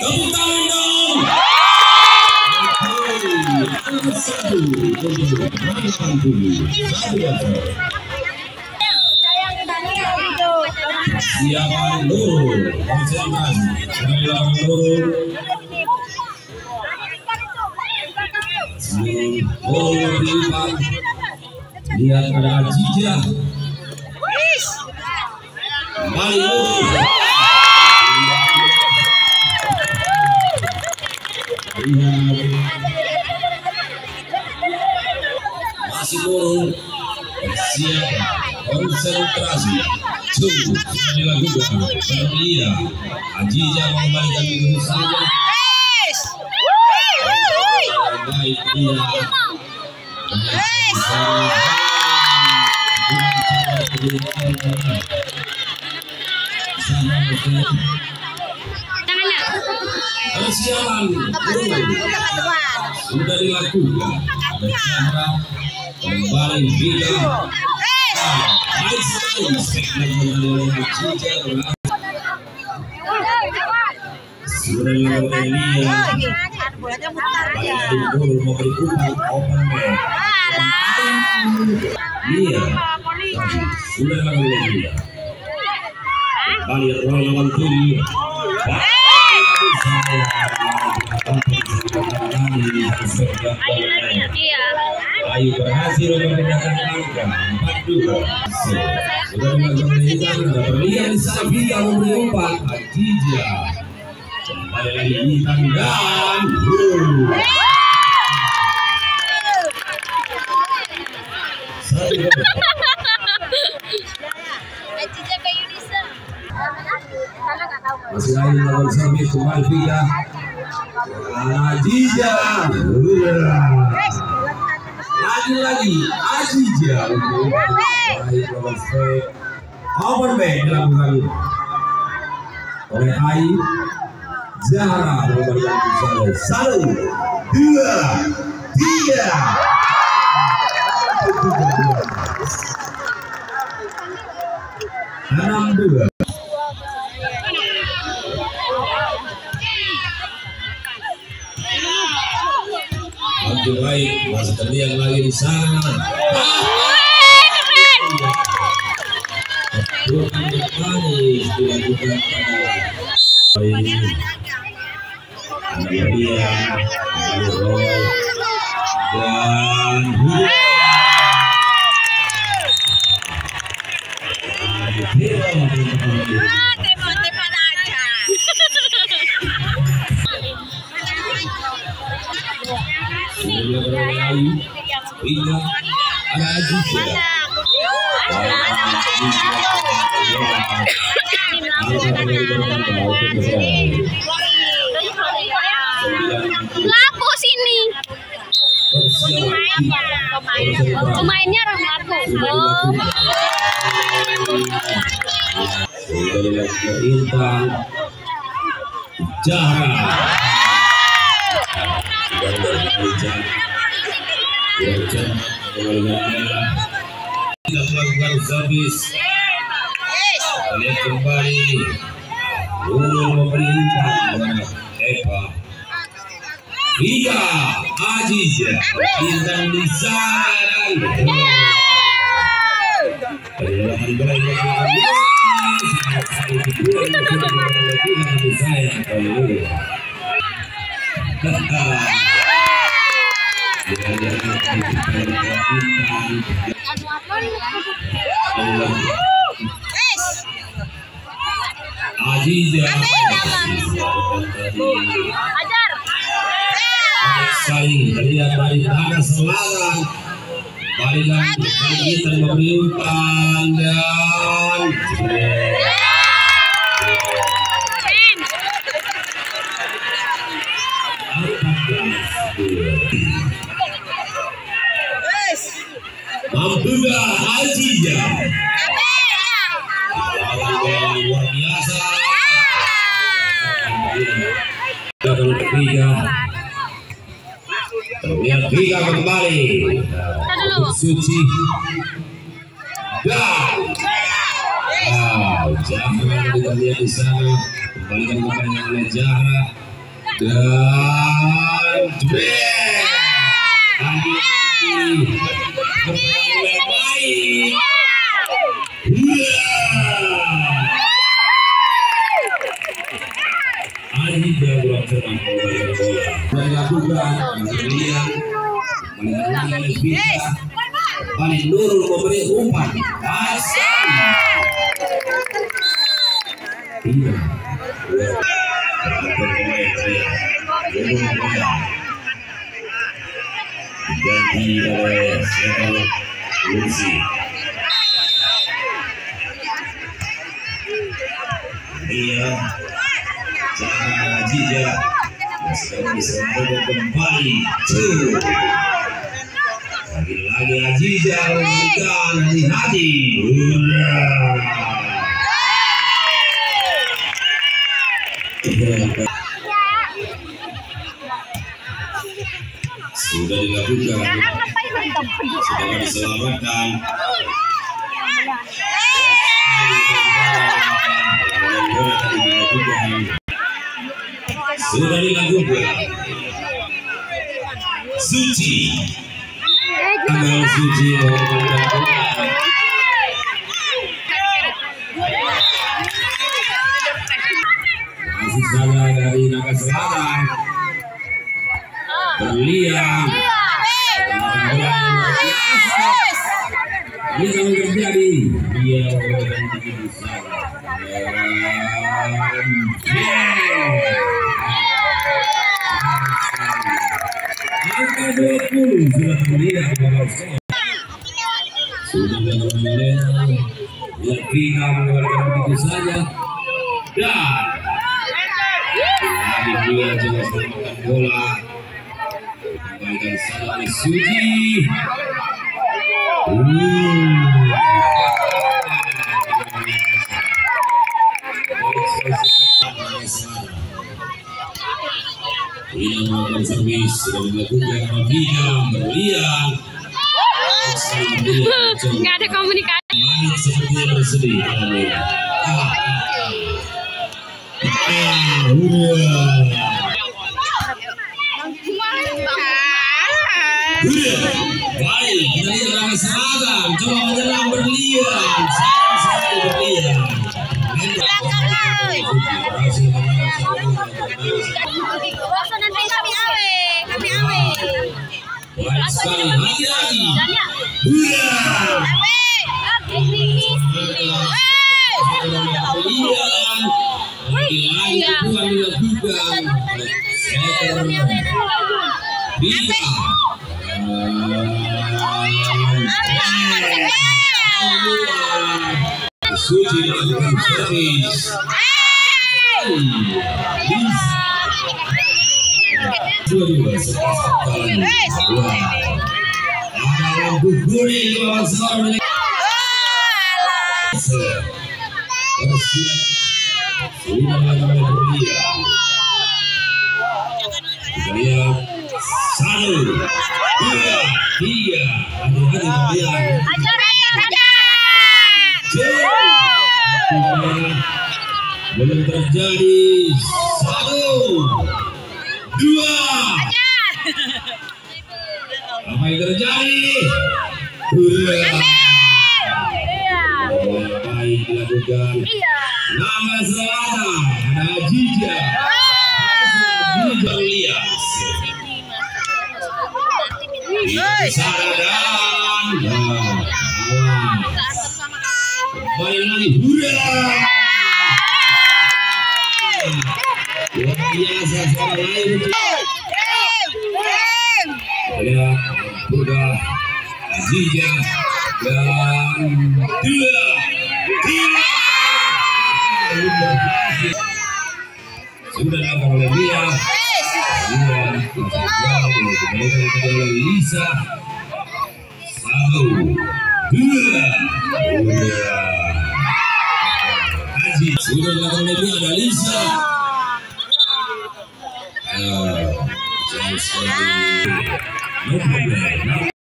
Tepuk tangan dong. Satu untuk siapa Nurul, konsentrasi Nurul. Lihat ada Ajija. Kembali masih Nurul. Siap konsentrasi. Sungguh dilakukan. Iya, Ajija mengembalikan diri saja. Baik dia. Persiapan sudah dilakukan. Ada cara kembali bila baik sekali sudah dilakukan dia memberi umpan open man. Iya, sudah dilakukan dia. Kembali Roy lawan Tuli. Ayu berhasil memindahkan angka 4-2. Sudah dilakukan ada berlian di Safia memberi umpan Ajija. Kembali lagi Intan dan masih lagi lawan servis kembali Vika. Ajija. Lagi Ajija untuk open back dilakukan oleh Ayu Zahra memberikan satu, dua, tiga. Enam dua. Mantu baik masih terlihat lagi di sana. Bukan kembali dilakukan ada dia laku sini. Pemainnya Rahmatku. Intan Zahra. Kita melakukan servis. Lihat kembali. Nurul memberi umpan Eva. Vika, Ajija, Intan di sana. Perlahan berlaku. Ajija Ajar. saling terlihat dari tanah serangan. Balik lagi kita memberi umpan dan mampukah Ajija? Luar biasa. Terlihat Vika kembali. Suci dan Zahra kita lihat di sana kembalikan kepada oleh Zahra. dan jebret. Lagi-lagi berpenampilan baik. Adi Jawa Cerang dilakukan kemudian paling Nurul memberi umpan Hasan. Iya. Diganti oleh Seno Lucy. Iya. Jangan jijak. Sedang diserang kembali. Lagi-lagi Aziza memberikan hati-hati. Sudah dilakukan, sudah diselamatkan. Sudah dilakukan. Suci, tanggal Suci masih saja dari Naga Selatan. Berlian ini yang terjadi dia berhenti di sana. Angka 20 sudah terlihat di bawah skor. Sudah bermain lihat Vina mengeluarkan begitu saja dan lagi dia coba selamatkan bola. Kembalikan sana oleh Suji. Ini melakukan servis sudah dilakukan Mafia berlian. Nggak ada komunikasi. Main seperti bersedih. Baik, kita lihat Naga Selatan coba menyerang berlian. Sayang sekali berlian. Baik sekali, lagi-lagi. Lagi-lagi Tuhan dilakukan. Bisa. Suci melakukan servis. Dua-dua sekali. Ada lampu kuning di bawah skor. Sudah melakukan berlian. Kita lihat 1, 2, 3. Hati-hati berlian. Belum terjadi. 1, 2. Apa yang terjadi? Baik dilakukan. Naga Selatan ada Jija. Jija Lias. Kesadaran. Kembali lagi. Luar biasa suara lain. Lihat sudah Aziza dan 2, 3. Sudah dilakukan oleh dia. Kembalikan oleh Lisa. 1, 2. Aziz sudah dilakukan oleh dia. Ada Lisa. Jangan sekali. No problem.